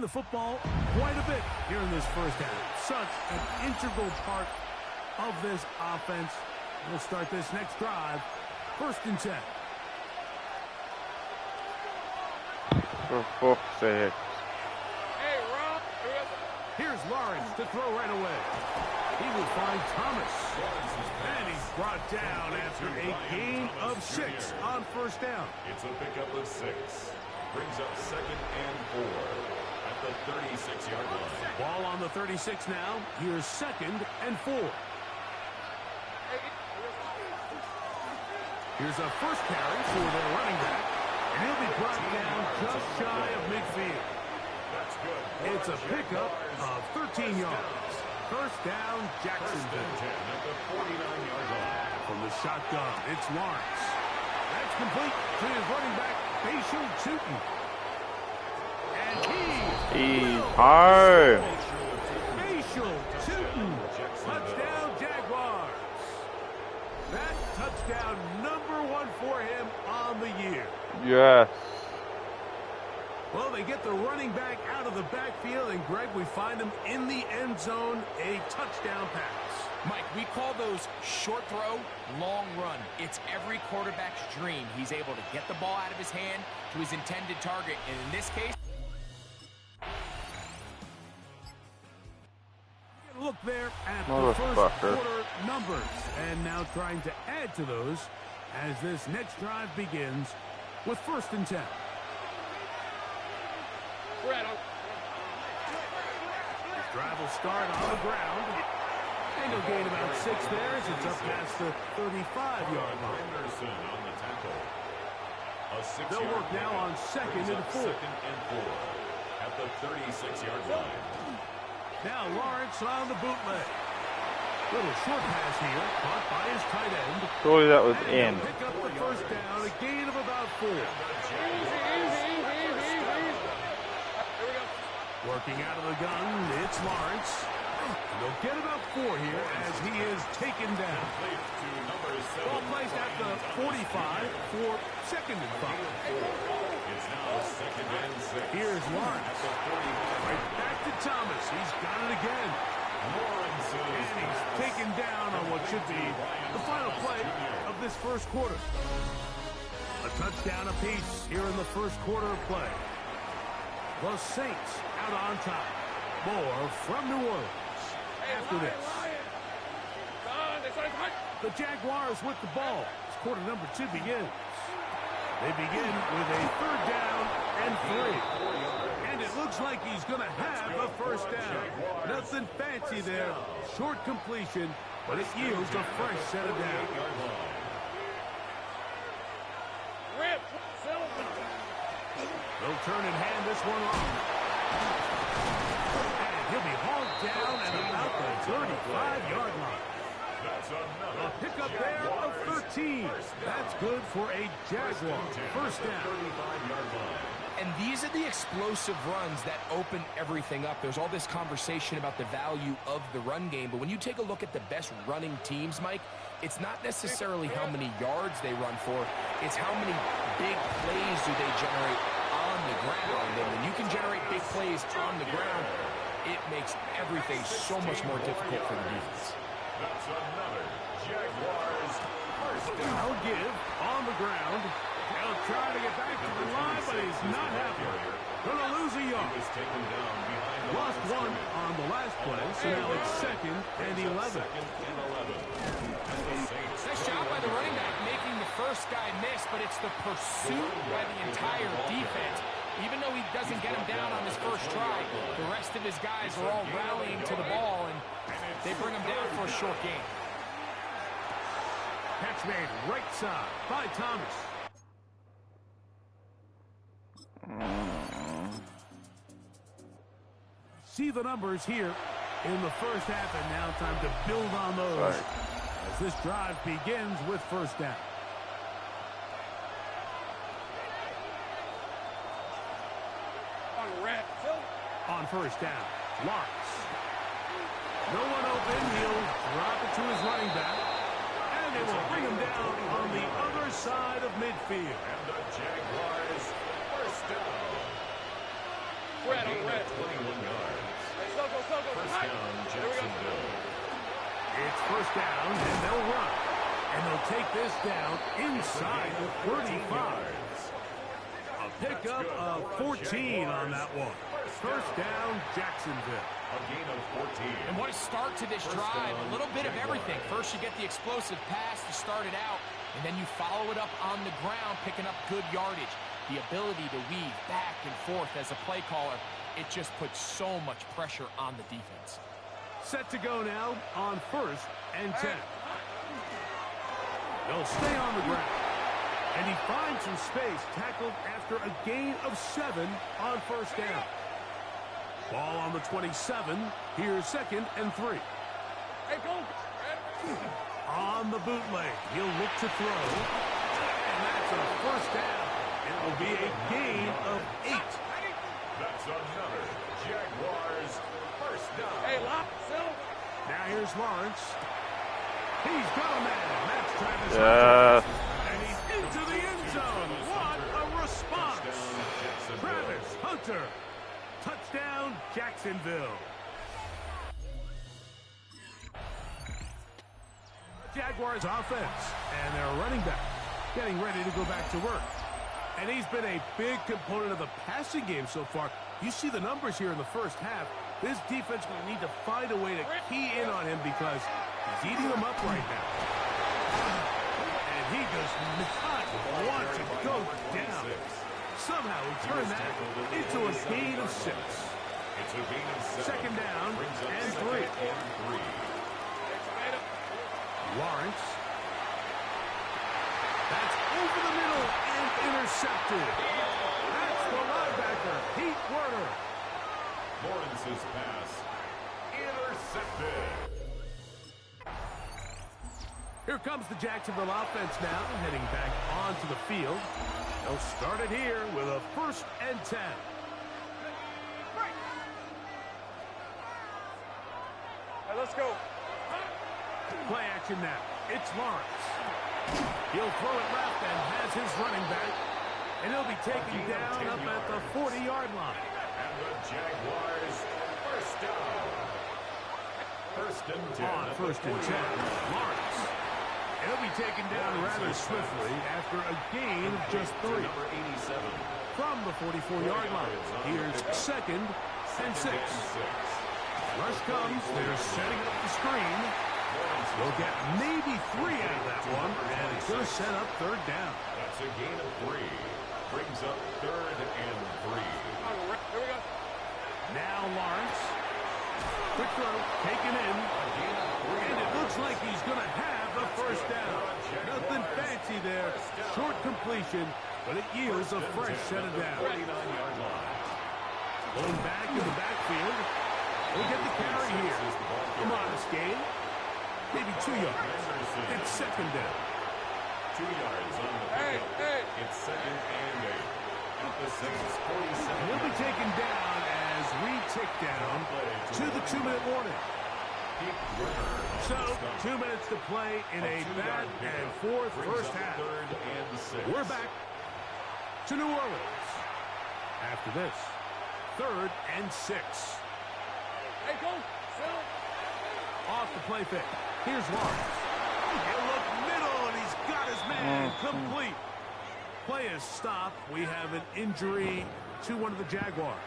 the football quite a bit here in this first half. Such an integral part of this offense. We'll start this next drive. 1st and 10. For fuck's sake. Here's Lawrence to throw right away. He will find Thomas. And he's brought down after a gain of 6 on 1st down. It's a pickup of 6. Brings up 2nd and 4 at the 36-yard line. Ball on the 36 now. Here's 2nd and 4. Here's a first carry for their running back. And he'll be brought down just shy of midfield. That's good. It's a pickup of 13 yards. 1st down, Jacksonville. 10 at the 49-yard line. From the shotgun, it's Lawrence. That's complete to his running back, Bashal Tutin. And He's home. Bashal Tutin. Touchdown, Jaguars. That touchdown #1 for him on the year. Yes. Well, they get the running back out of the backfield, and Greg, we find him in the end zone, a touchdown pass. Mike, we call those short throw, long run. It's every quarterback's dream. He's able to get the ball out of his hand to his intended target, and in this case... Look there at the first quarter numbers, and now trying to add to those as this next drive begins with 1st and 10. This drive will start on the ground. And he'll gain about 6 there as it's up past the 35-yard line. Henderson on the tackle. They'll work now on 2nd and 4. 2nd and 4 at the 36-yard line. Now Lawrence on the bootleg. Little short pass here, caught by his tight end. Surely that was and in. Pick up the 1st down, a gain of about 4. Working out of the gun, it's Lawrence. They'll get about 4 here as he is taken down. Ball placed at the 45 for 2nd and 5. It's now 2nd and 6. Here's Lawrence. Right back to Thomas. He's got it again. And he's taken down on what should be the final play of this first quarter. A touchdown apiece here in the first quarter of play. The Saints out on top. More from New Orleans after this. The Jaguars with the ball as quarter number 2 begins. They begin with a 3rd down and 3. And it looks like he's going to have a 1st down. Nothing fancy there. Short completion, but it yields a fresh set of downs. They'll turn and hand this one off. And he'll be hauled down at about the 35-yard line. A pickup there of 13. That's good for a Jaguar. 1st down. And these are the explosive runs that open everything up. There's all this conversation about the value of the run game, but when you take a look at the best running teams, Mike, it's not necessarily how many yards they run for, it's how many big plays do they generate on the ground. And when you can generate big plays on the ground, it makes everything so much more difficult for the defense. That's another Jaguars 1st down. I'll give on the ground. He'll try to get back to the line, but he's not happy. Gonna lose a yard. Lost 1 on the last play, so now it's 2nd and 11. Nice job by the running back making the first guy miss, but it's the pursuit by the entire defense. Even though he doesn't get him down on his first try, the rest of his guys are all rallying to the ball, and they bring him down for a short gain. Catch made right side by Thomas. See the numbers here in the first half, and now time to build on those as this drive begins with 1st down. On 1st down, Lawrence. No one open. He'll drop it to his running back. And they will bring him down on the other side of midfield. And the Jaguars 1st down. 21 yards. First down, Jacksonville. It's first down, and they'll run. And they'll take this down inside the 35. A pickup of 14 on that one. First down, Jacksonville. A gain of 14. And what a start to this drive. A little bit of everything. First, you get the explosive pass to start it out, and then you follow it up on the ground, picking up good yardage. The ability to weave back and forth as a play caller, it just puts so much pressure on the defense. Set to go now on first and 10. They'll stay on the ground. And he finds some space, tackled after a gain of 7 on first down. Ball on the 27. Here's second and 3. On the bootleg, he'll look to throw. And that's a first down. It'll be a gain of 8. That's another Jaguars first down. Now here's Lawrence. He's got a man. That's Travis Yes. Hunter. And he's into the end zone. What a response. Travis Hunter. Touchdown, Jacksonville. Jaguars offense. And their running back getting ready to go back to work. And he's been a big component of the passing game so far. You see the numbers here in the first half. This defense will need to find a way to key in on him because he's eating them up right now. And he does not want to go down. Somehow he turned that into a gain of 6. It's a gain of 7. Second down and 3. Lawrence. That's over the middle and intercepted. That's the linebacker, Pete Werner. Lawrence's pass intercepted. Here comes the Jacksonville offense now, heading back onto the field. They'll start it here with a first and 10. Let's go. Play action now. It's Lawrence. He'll throw it left and has his running back. And he'll be taken down up at the 40-yard line. And the Jaguars first down. First and 10. On first and 10, Lawrence. And he'll be taken down rather swiftly after a gain of just 3. Number 87. From the 44-yard line. Here's second and 6. Rush comes. They're setting up the screen. They'll get maybe 3 out of that one, and it's going to set up third down. That's a gain of 3. Brings up third and 3. Here we go. Now Lawrence. Quick throw, taken in. And it looks like he's going to have the first down. Nothing fancy there. Short completion, but it yields a fresh set of down. 49-yard line. Going back in the backfield. We'll get the carry here. A modest gain. Maybe 2 yards. It's second down. 2 yards on the pickup. It's second and 8. At the 6:47. He'll be taken down as we tick down to the 2-minute warning. So, 2 minutes to play in a bad and fourth first half. Third and 6. We're back to New Orleans. After this, third and 6. Hey, go. Settle. Off the play fake. Here's Lawrence. He'll look middle, and he's got his man complete. Play is stopped. We have an injury to one of the Jaguars.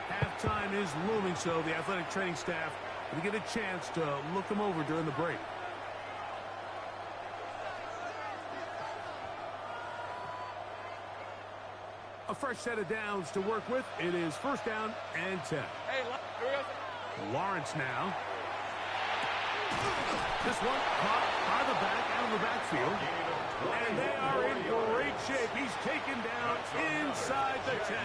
Halftime is looming, so the athletic training staff will get a chance to look him over during the break. A fresh set of downs to work with. It is first down and 10. Hey, here we go. Lawrence now. This one caught by the back out of the backfield. And they are in great shape. He's taken down inside the 10.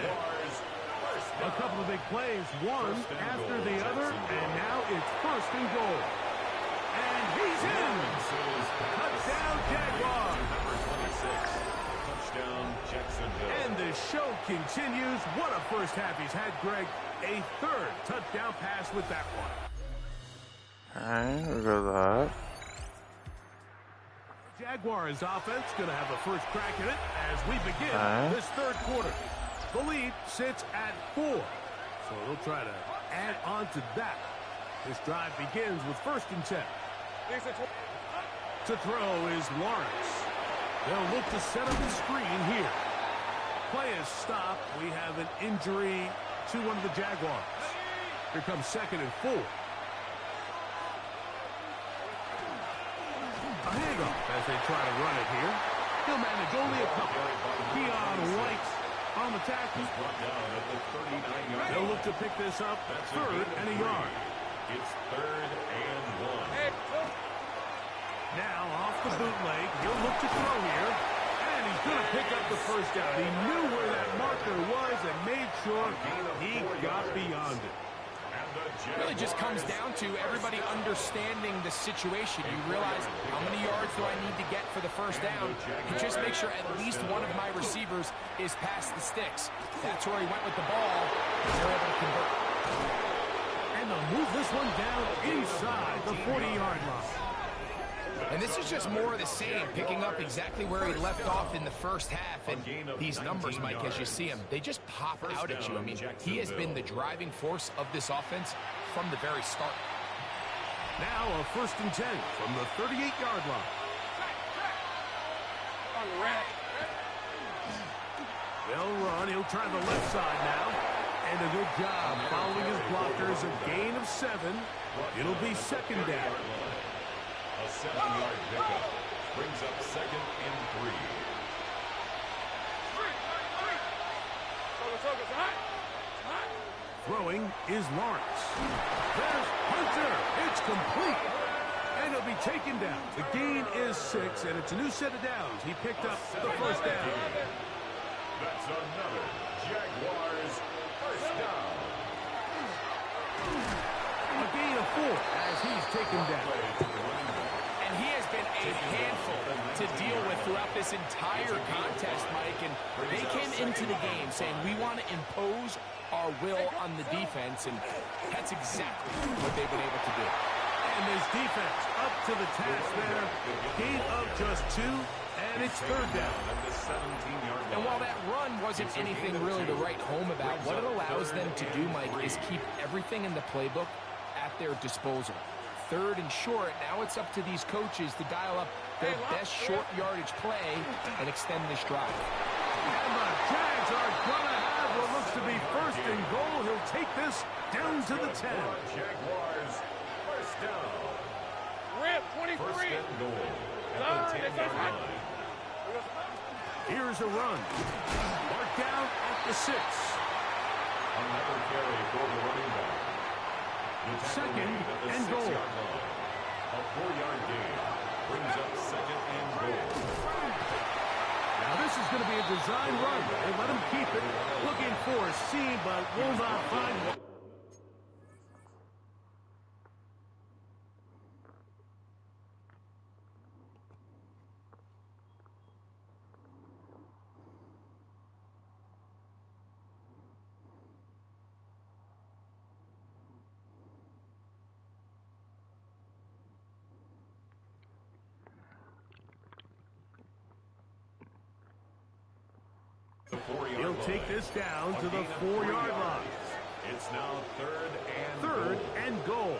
A couple of big plays, one after the other, and now it's first and goal. And he's in. Touchdown, Jaguars. Touchdown, Jacksonville. And the show continues. What a first half he's had, Greg. A third touchdown pass with that one. Alright, we got that. Jaguars offense going to have the first crack at it as we begin this third quarter. The lead sits at 4. So they'll try to add on to that. This drive begins with 1st and 10. To throw is Lawrence. They'll look to set up the screen here. Play is stopped. We have an injury to one of the Jaguars. Here comes 2nd and 4. A handoff as they try to run it here. He'll manage only a couple. Keon White on the tackle. They'll look to pick this up. 3rd and a yard. It's 3rd and 1. Now off the bootleg. He'll look to throw here. And he's going to pick up the 1st down. He knew where that marker was and made sure he got beyond it. It really just comes down to everybody understanding the situation. You realize how many yards do I need to get for the 1st down, and just make sure at least one of my receivers is past the sticks. That's where he went with the ball, and they're able to convert. And they'll move this one down inside the 40-yard line. And this is just more of the same, picking up exactly where he left off in the 1st half. And these numbers, Mike, as you see him, they just pop out at you. I mean, he has been the driving force of this offense from the very start. Now a 1st and 10 from the 38-yard line. They'll run. He'll try the left side now. And a good job following his blockers. A gain of 7. It'll be 2nd down. A 7-yard pickup brings up 2nd and 3. Throwing is Lawrence. There's Hunter. It's complete. And he'll be taken down. The gain is 6, and it's a new set of downs. He picked up the 1st down. That's another Jaguars 1st down. A gain of 4 as he's taken down. And he has been a handful to deal with throughout this entire contest, Mike. And they came into the game saying, we want to impose our will on the defense, and that's exactly what they've been able to do. And this defense up to the task there. Gain of just 2, and it's 3rd down. And while that run wasn't anything really to write home about, what it allows them to do, Mike, is keep everything in the playbook at their disposal. 3rd and short, now it's up to these coaches to dial up their best short yardage play and extend this drive. And the Jags are going to have what looks to be 1st and goal. He'll take this down to the 10. Jaguars 1st down. Rip, 23. 1st and goal at the 10-yard line. Here's a run. Mark down at the 6. Another carry for the running back. 2nd and goal. A 4-yard gain brings up 2nd and goal. Now this is going to be a design run. They let him keep it. Looking for a seam, but will not find one. He'll take this down to the 4-yard line. It's now 3rd and goal.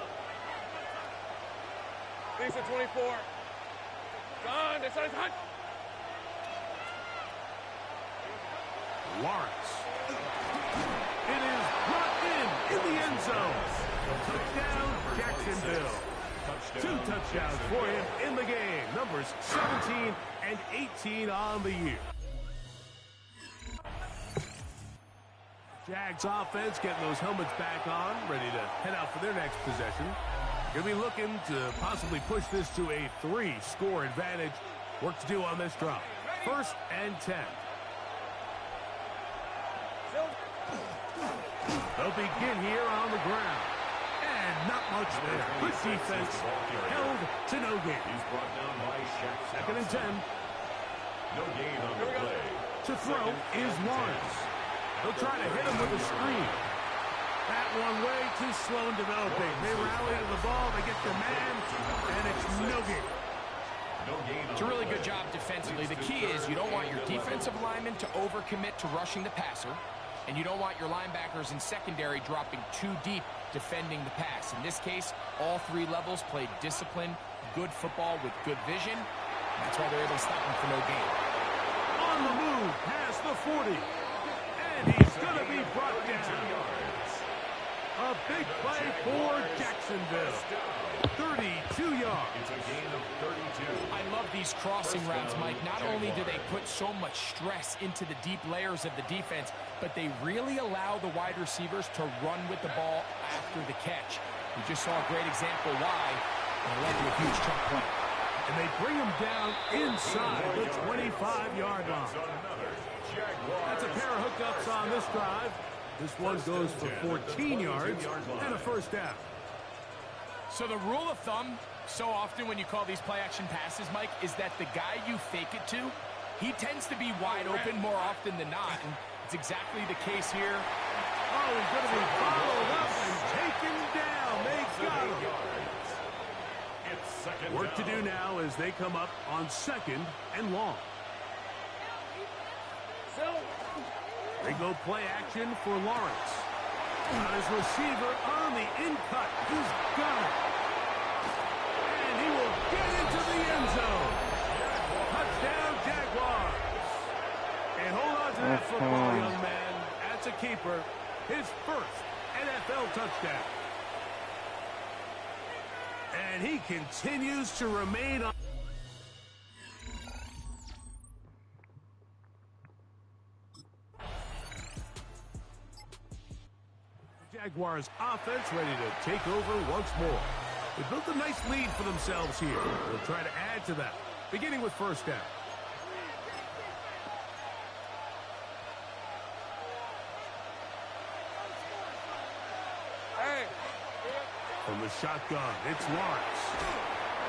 Lisa 24. Done. This is hot. Lawrence. It is brought in the end zone. Touchdown, Jacksonville. 2 touchdowns for him in the game. Numbers 17 and 18 on the year. Jags offense getting those helmets back on, ready to head out for their next possession. Going to be looking to possibly push this to a 3-score advantage. Work to do on this drive. 1st and 10. They'll begin here on the ground. And not much there. Good defense. Held to no gain. He's brought down by Shaq. 2nd and 10. No gain on the play. To throw is Lawrence. They'll try to hit him with a screen. That one way too slow in developing. They rally to the ball, they get the man, and it's no gain. It's a really good job defensively. The key is you don't want your defensive lineman to overcommit to rushing the passer. and you don't want your linebackers and secondary dropping too deep defending the pass. In this case, all three levels played disciplined, good football with good vision. That's why they're able to stop him for no gain. On the move, past the 40. And he's going to be brought down. A big play for Jacksonville. 32 yards. It's a gain of 32. I love these crossing routes, Mike. Not only do they put so much stress into the deep layers of the defense, but they really allow the wide receivers to run with the ball after the catch. We just saw a great example why, and it led to a huge chunk play. And they bring him down inside the 25-yard line. That's a pair of hookups on this drive. This one goes for 14 yards and a first down. So the rule of thumb, so often when you call these play-action passes, Mike, is that the guy you fake it to, he tends to be wide open more often than not. And it's exactly the case here. Oh, he's going to be followed up and taken down. They got him. Work to do now as they come up on second and long. They go play action for Lawrence. Got his receiver on the in-cut. He's got it. And he will get into the end zone. Touchdown, Jaguars. And hold on to that football, young man. That's a keeper. His first NFL touchdown. And he continues to remain on. Jaguars offense ready to take over once more. They built a nice lead for themselves here. They'll try to add to that, beginning with first down. From the shotgun, it's Lawrence.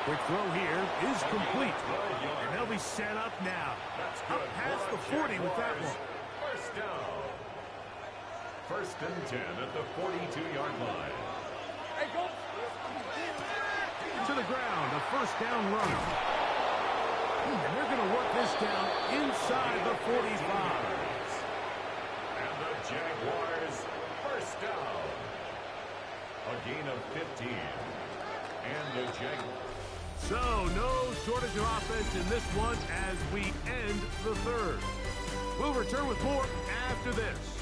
Quick throw here is complete. And they'll be set up now. Up past the 40 with that one. First down. First and 10 at the 42-yard line. To the ground, a first down run. And they're going to work this down inside the 45. And the Jaguars first down. A gain of 15. And the Jaguars. So, no shortage of offense in this one as we end the third. We'll return with more after this.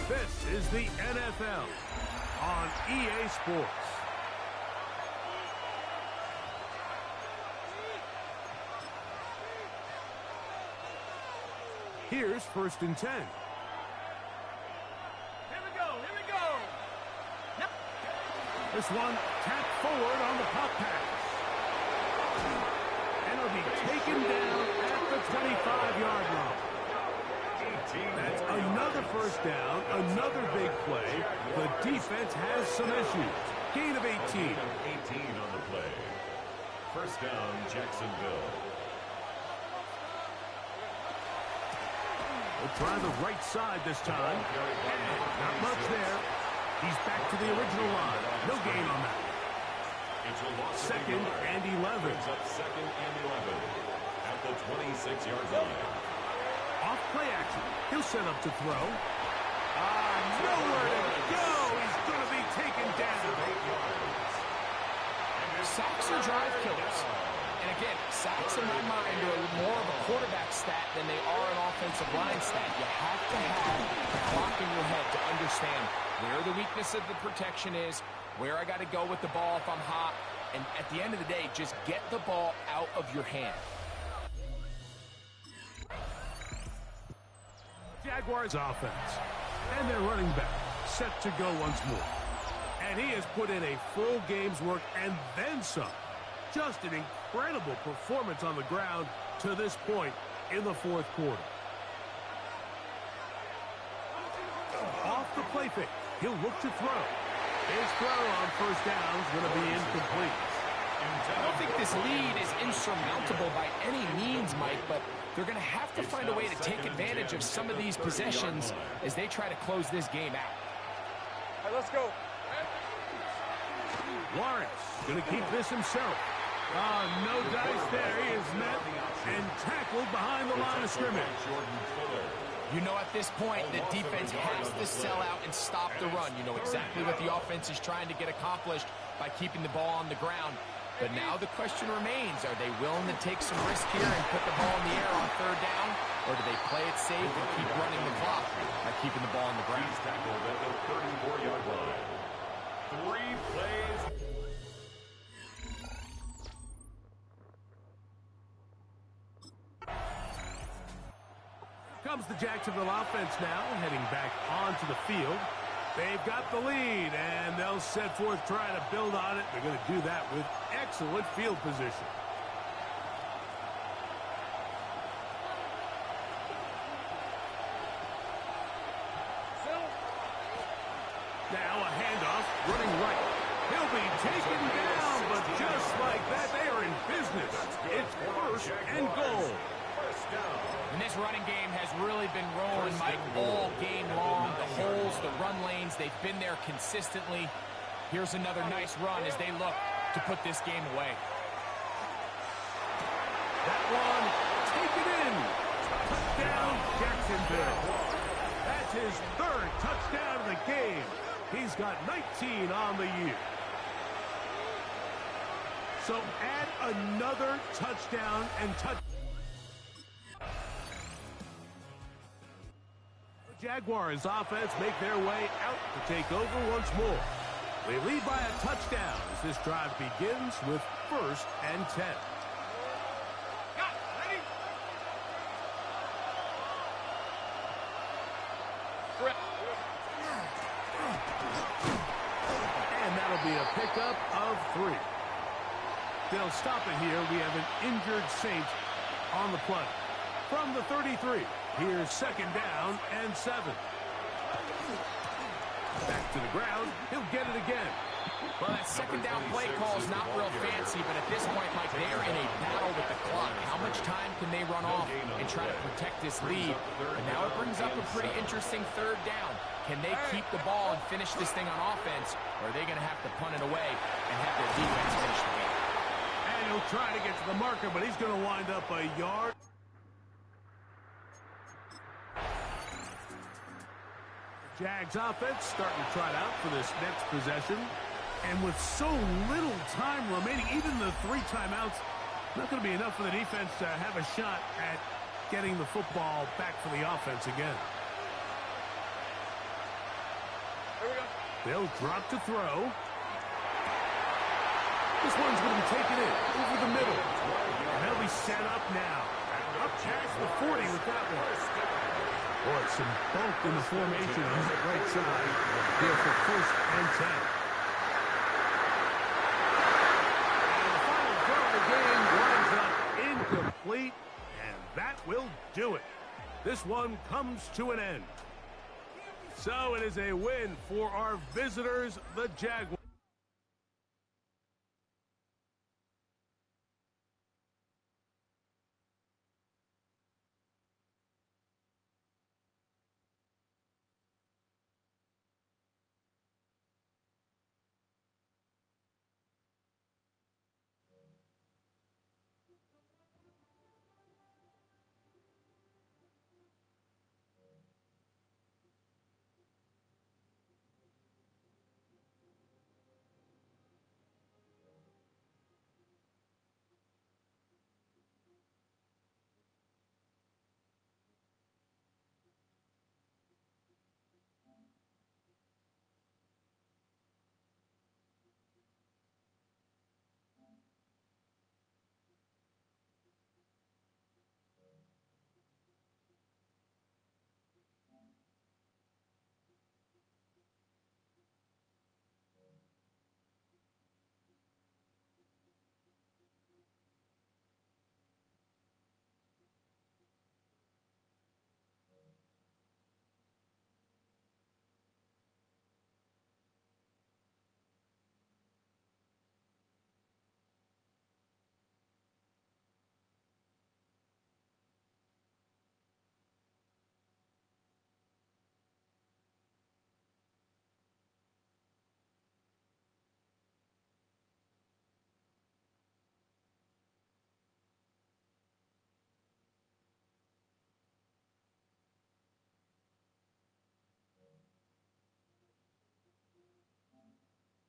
This is the NFL on EA Sports. Here's first and 10. This one tapped forward on the pop pass. And it'll be taken down at the 25-yard line. That's another first down, another big play. The defense has some issues. Gain of 18. 18 on the play. First down, Jacksonville. We'll try the right side this time. And not much there. He's back to the original line. No gain on that. Second and 11. Up second and 11 at the 26-yard line. Off play action. He'll set up to throw. Nowhere to go. He's going to be taken down. Sacks are drive killers. And again, sacks in my mind are more of a quarterback stat than they are an offensive line stat. You have to have the clock in your head to understand where the weakness of the protection is, where I got to go with the ball if I'm hot, and at the end of the day, just get the ball out of your hand. Jaguars offense. And their running back set to go once more. And he has put in a full game's work and then some. Just an incredible performance on the ground to this point in the fourth quarter. Off the play fake. He'll look to throw. His throw on first down is going to be incomplete. I don't think this lead is insurmountable by any means, Mike, but they're going to have to find a way to take advantage of some of these possessions as they try to close this game out. All right, let's go. Lawrence going to keep this himself. No dice there. He is met and tackled behind the line of scrimmage. You know at this point, the defense has to sell out and stop the run. You know exactly what the offense is trying to get accomplished by keeping the ball on the ground. But now the question remains, are they willing to take some risk here and put the ball in the air on third down? Or do they play it safe and keep running the clock by keeping the ball on the ground? He's tackled at the 34-yard line. 3 plays. Comes the Jacksonville offense now, heading back onto the field. They've got the lead, and they'll set forth trying to build on it. They're going to do that with excellent field position. Now a handoff, running right. He'll be taken down, but just like that, they are in business. It's first and goal. And this running game has really been rolling, Mike, all game long. The holes, the run lanes, they've been there consistently. Here's another nice run as they look to put this game away. That one, taken in. Touchdown, Jacksonville. That's his 3rd touchdown of the game. He's got 19 on the year. So add another touchdown and Jaguars offense make their way out to take over once more. They lead by a touchdown as this drive begins with 1st and 10. And that'll be a pickup of 3. They'll stop it here. We have an injured Saint on the play. From the 33, here's 2nd down and 7. Back to the ground. He'll get it again. Well, that 2nd down play call is not real fancy, but at this point, Mike, they're in a battle with the clock. How much time can they run off and try to protect this lead? And now it brings up a pretty interesting 3rd down. Can they keep the ball and finish this thing on offense, or are they going to have to punt it away and have their defense finish the game? And he'll try to get to the marker, but he's going to wind up a yard. Jags offense starting to trot out for this next possession. And with so little time remaining, even the 3 timeouts, not going to be enough for the defense to have a shot at getting the football back for the offense again. They'll drop to throw. This one's going to be taken in over the middle. And they'll be set up now. Up past the 40 with that one. Boy, some bulk in the formation on the right side here for 1st and 10. And the final throw of the game winds up incomplete, and that will do it. This one comes to an end. So it is a win for our visitors, the Jaguars.